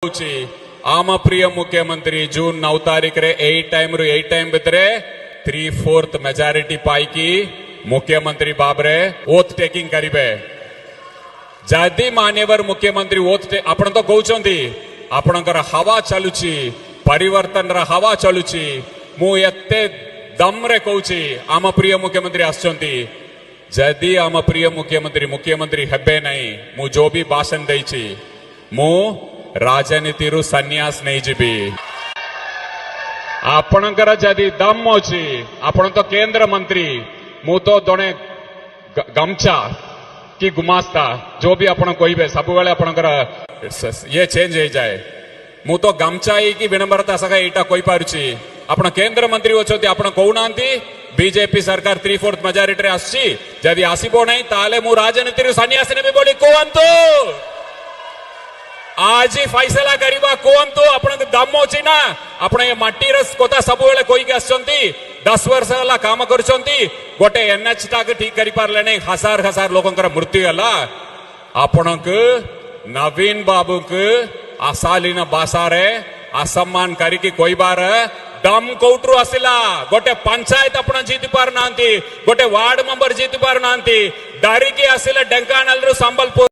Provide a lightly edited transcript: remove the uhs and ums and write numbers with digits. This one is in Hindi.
आम प्रिय मुख्यमंत्री जून 9 तारीख रे 8 टाइम भितरे 3/4 मेजॉरिटी पाई मुख्यमंत्री बाबरे ओथ टेकिंग करिबे जदि मान्यवर मुख्यमंत्री ओथ आपण तो कहउछंती आपणकर हवा चलुची परिवर्तन रा हवा चलुची मु एते दम रे कहउची आम प्रिय मुख्यमंत्री आछंती जदि आम प्रिय मुख्यमंत्री हेबे नहीं मु जो भी भाषण देछि मु राजनीति रु सन्यास नहीं जीबी आपणकर जदि दम अछि आपण तो केंद्र मंत्री मु तो जणे गमछा कि गुमास्ता जो भी आपण कहबे सब बेले आपणकर ये चेंज हो जाए मु तो गमछा की विनम्रता सगा एटा कहि पारुछि आपण केंद्र मंत्री अछथि आपण कहउनांती बीजेपी सरकार 3/4 मेजॉरिटी रे आछि जदि आसीबो नहीं ताले मु राजनीति रु सन्यास नेबे बोली कहंतु आज ही फैसला करिबा कहंतु आपण दम अछि ना आपण ए माटी रस कोता सब बेले कोई के आछंती 10 वर्ष होला काम करछंती गोटे एनएच टाक ठीक करि पारले नै हजार लोकंकर मृत्यु होला आपणक नवीन बाबू के अशालीन भाषा रे असम्मान करिकी कहबार दम कोउट्रु आसिला गोटे पंचायत आपण जीति पार नांती गोटे वार्ड मेंबर जीति पार नांती डारिकी आसिले ढेंकानाल रु संबलपुर